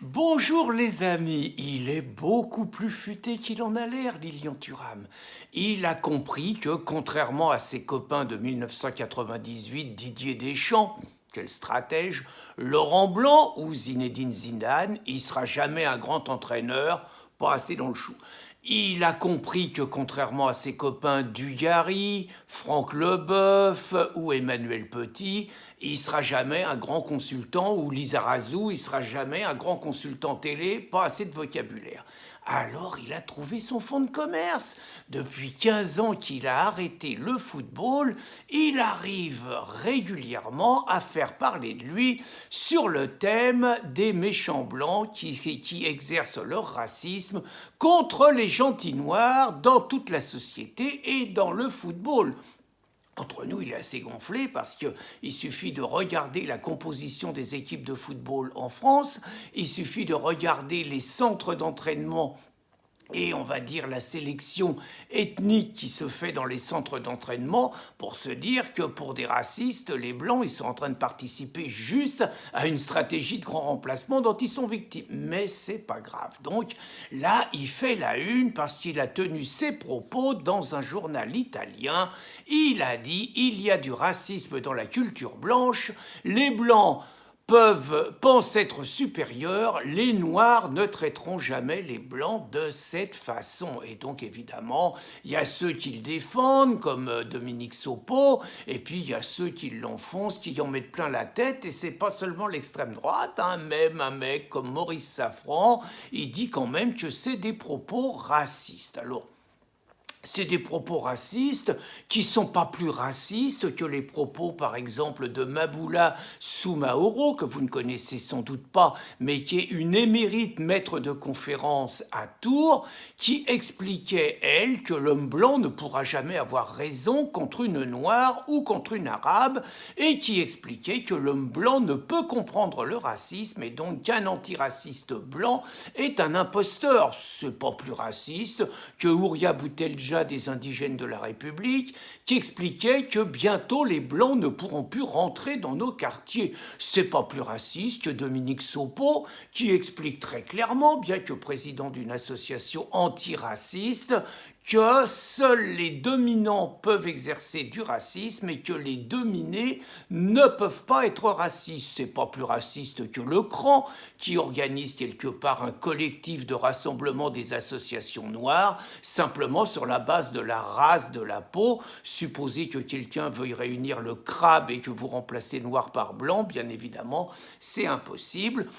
Bonjour les amis, il est beaucoup plus futé qu'il en a l'air, Lilian Thuram. Il a compris que, contrairement à ses copains de 1998, Didier Deschamps, quel stratège, Laurent Blanc ou Zinedine Zidane, il sera jamais un grand entraîneur, pas assez dans le chou. Il a compris que, contrairement à ses copains Dugarry, Franck Leboeuf ou Emmanuel Petit, il sera jamais un grand consultant, ou Lizarazu, il sera jamais un grand consultant télé, pas assez de vocabulaire. Alors il a trouvé son fonds de commerce. Depuis 15 ans qu'il a arrêté le football, il arrive régulièrement à faire parler de lui sur le thème des méchants blancs qui exercent leur racisme contre les gentils noirs dans toute la société et dans le football. Entre nous, il est assez gonflé parce qu'il suffit de regarder la composition des équipes de football en France, il suffit de regarder les centres d'entraînement et on va dire la sélection ethnique qui se fait dans les centres d'entraînement pour se dire que pour des racistes, les Blancs, ils sont en train de participer juste à une stratégie de grand remplacement dont ils sont victimes. Mais c'est pas grave. Donc là, il fait la une parce qu'il a tenu ses propos dans un journal italien. Il a dit « Il y a du racisme dans la culture blanche, les Blancs pensent être supérieurs, les Noirs ne traiteront jamais les Blancs de cette façon. » Et donc, évidemment, il y a ceux qui le défendent, comme Dominique Sopo, et puis il y a ceux qui l'enfoncent, qui en mettent plein la tête, et c'est pas seulement l'extrême droite, hein, même un mec comme Maurice Safran, il dit quand même que c'est des propos racistes. Alors, c'est des propos racistes qui ne sont pas plus racistes que les propos, par exemple, de Maboula Soumaoro, que vous ne connaissez sans doute pas, mais qui est une émérite maître de conférence à Tours, qui expliquait, elle, que l'homme blanc ne pourra jamais avoir raison contre une noire ou contre une arabe, et qui expliquait que l'homme blanc ne peut comprendre le racisme, et donc qu'un antiraciste blanc est un imposteur. C'est pas plus raciste que Ouria Boutelja des indigènes de la République, qui expliquait que bientôt les Blancs ne pourront plus rentrer dans nos quartiers. C'est pas plus raciste que Dominique Sopo, qui explique très clairement, bien que président d'une association antiraciste, que seuls les dominants peuvent exercer du racisme et que les dominés ne peuvent pas être racistes. C'est pas plus raciste que le CRAN, qui organise quelque part un collectif de rassemblement des associations noires, simplement sur la base de la race de la peau. Supposez que quelqu'un veuille réunir le crabe et que vous remplacez noir par blanc, bien évidemment, c'est impossible.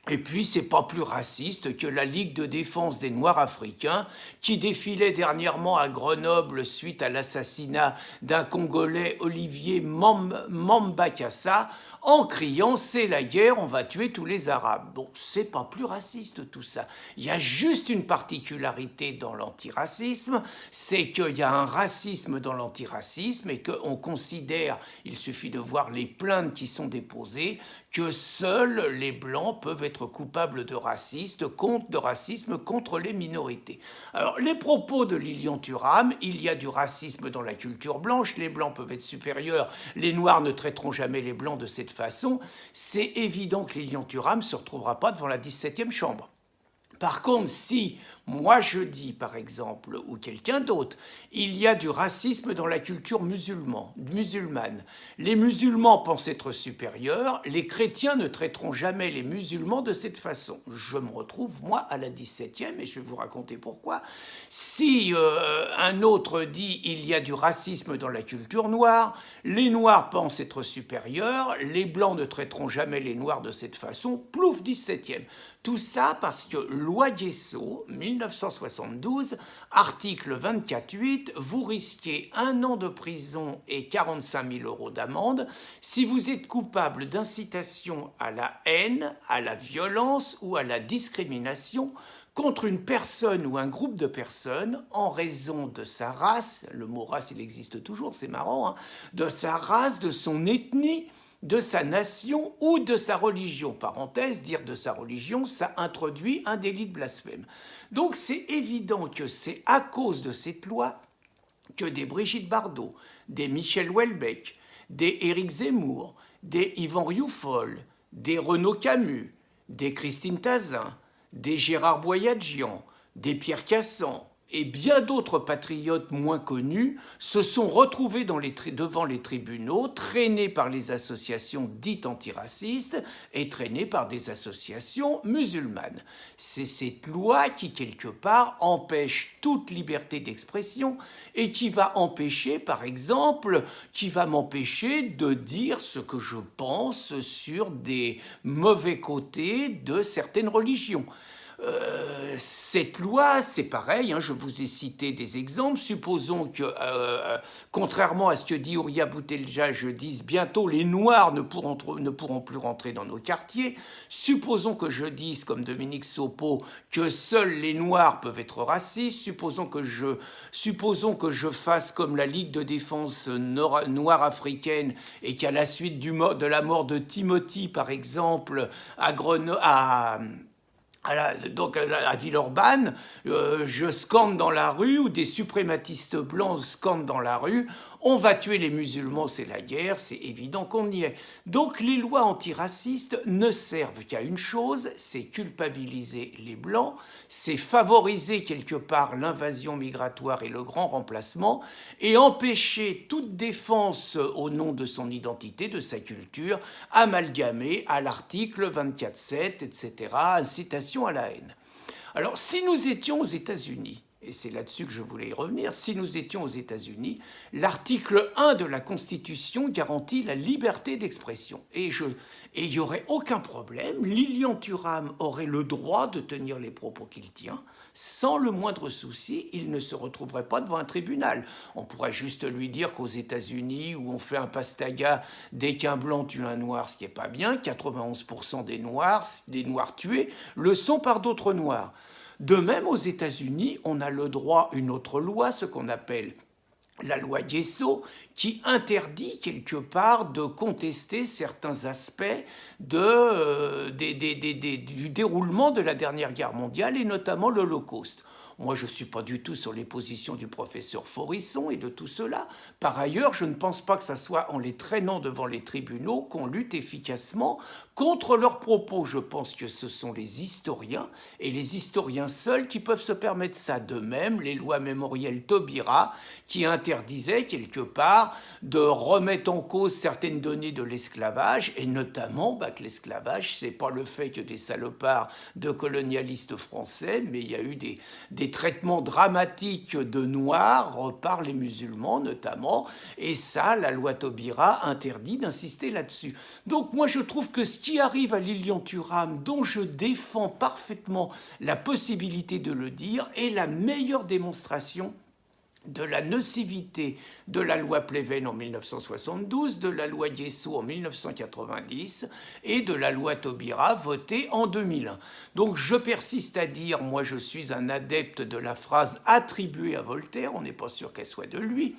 Et puis, c'est pas plus raciste que la Ligue de défense des Noirs africains, qui défilait dernièrement à Grenoble suite à l'assassinat d'un Congolais, Olivier Mambakassa, en criant « c'est la guerre, on va tuer tous les Arabes ». Bon, c'est pas plus raciste tout ça. Il y a juste une particularité dans l'antiracisme, c'est qu'il y a un racisme dans l'antiracisme et qu'on considère, il suffit de voir les plaintes qui sont déposées, que seuls les Blancs peuvent être coupables de racisme contre les minorités. Alors, les propos de Lilian Thuram, il y a du racisme dans la culture blanche, les Blancs peuvent être supérieurs, les Noirs ne traiteront jamais les Blancs de cette façon, c'est évident que Lilian Thuram ne se retrouvera pas devant la 17e chambre. Par contre, si moi je dis, par exemple, ou quelqu'un d'autre, il y a du racisme dans la culture musulmane, les musulmans pensent être supérieurs, les chrétiens ne traiteront jamais les musulmans de cette façon. Je me retrouve, moi, à la 17e, et je vais vous raconter pourquoi. Si un autre dit il y a du racisme dans la culture noire, les noirs pensent être supérieurs, les blancs ne traiteront jamais les noirs de cette façon, plouf, 17e. Tout ça parce que loi Guesso, 1972, article 24.8, vous risquez 1 an de prison et 45 000 € d'amende si vous êtes coupable d'incitation à la haine, à la violence ou à la discrimination contre une personne ou un groupe de personnes en raison de sa race, le mot race il existe toujours, c'est marrant, hein, de sa race, de son ethnie, de sa nation ou de sa religion. Parenthèse, dire de sa religion, ça introduit un délit de blasphème. Donc c'est évident que c'est à cause de cette loi que des Brigitte Bardot, des Michel Houellebecq, des Éric Zemmour, des Yvan Rioufol, des Renaud Camus, des Christine Tazin, des Gérard Boyadjian, des Pierre Cassan et bien d'autres patriotes moins connus se sont retrouvés devant les tribunaux, traînés par les associations dites antiracistes et traînés par des associations musulmanes. C'est cette loi qui, quelque part, empêche toute liberté d'expression et qui va empêcher, par exemple, qui va m'empêcher de dire ce que je pense sur des mauvais côtés de certaines religions. Cette loi, c'est pareil, hein, je vous ai cité des exemples. Supposons que, contrairement à ce que dit Ouria Boutelja, je dise bientôt les Noirs ne pourront plus rentrer dans nos quartiers. Supposons que je dise, comme Dominique Sopo, que seuls les Noirs peuvent être racistes. Supposons que je fasse comme la Ligue de défense noire africaine et qu'à la suite de la mort de Timothy, par exemple, à Grenoble, à Villeurbanne, je scande dans la rue, ou des suprématistes blancs scandent dans la rue, on va tuer les musulmans, c'est la guerre, c'est évident qu'on y est. Donc les lois antiracistes ne servent qu'à une chose, c'est culpabiliser les blancs, c'est favoriser quelque part l'invasion migratoire et le grand remplacement, et empêcher toute défense au nom de son identité, de sa culture, amalgamée à l'article 24.7, etc., incitation à la haine. Alors, si nous étions aux États-Unis, et c'est là-dessus que je voulais y revenir, si nous étions aux États-Unis, l'article 1 de la Constitution garantit la liberté d'expression. Et il n'y aurait aucun problème, Lilian Thuram aurait le droit de tenir les propos qu'il tient, sans le moindre souci, il ne se retrouverait pas devant un tribunal. On pourrait juste lui dire qu'aux États-Unis, où on fait un pastaga dès qu'un blanc tue un noir, ce qui n'est pas bien, 91% des noirs tués, le sont par d'autres noirs. De même, aux États-Unis, on a le droit, une autre loi, ce qu'on appelle la loi Guesso, qui interdit quelque part de contester certains aspects du déroulement de la dernière guerre mondiale, et notamment l'Holocauste. Moi, je ne suis pas du tout sur les positions du professeur Forisson et de tout cela. Par ailleurs, je ne pense pas que ce soit en les traînant devant les tribunaux qu'on lutte efficacement contre leurs propos. Je pense que ce sont les historiens, et les historiens seuls, qui peuvent se permettre ça. De même, les lois mémorielles Taubira, qui interdisaient quelque part de remettre en cause certaines données de l'esclavage, et notamment que l'esclavage, c'est pas le fait que des salopards de colonialistes français, mais il y a eu des traitements dramatiques de noirs par les musulmans notamment, et ça, la loi Taubira interdit d'insister là-dessus. Donc moi je trouve que ce qui arrive à Lilian Thuram, dont je défends parfaitement la possibilité de le dire, est la meilleure démonstration de la nocivité de la loi Pleven en 1972, de la loi Guesso en 1990 et de la loi Taubira votée en 2001. Donc je persiste à dire, moi je suis un adepte de la phrase attribuée à Voltaire, on n'est pas sûr qu'elle soit de lui.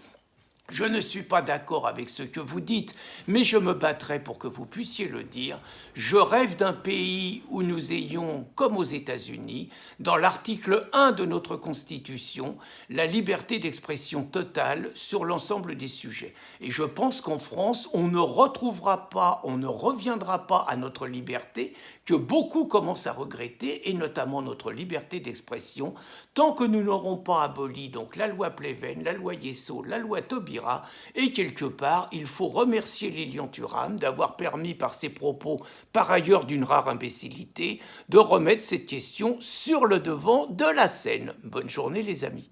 Je ne suis pas d'accord avec ce que vous dites, mais je me battrai pour que vous puissiez le dire. Je rêve d'un pays où nous ayons, comme aux États-Unis, dans l'article 1 de notre Constitution, la liberté d'expression totale sur l'ensemble des sujets. Et je pense qu'en France, on ne reviendra pas à notre liberté, que beaucoup commencent à regretter, et notamment notre liberté d'expression, tant que nous n'aurons pas aboli donc la loi Pleven, la loi Guesso, la loi Taubira, et quelque part, il faut remercier Lilian Thuram d'avoir permis par ses propos, par ailleurs d'une rare imbécilité, de remettre cette question sur le devant de la scène. Bonne journée les amis.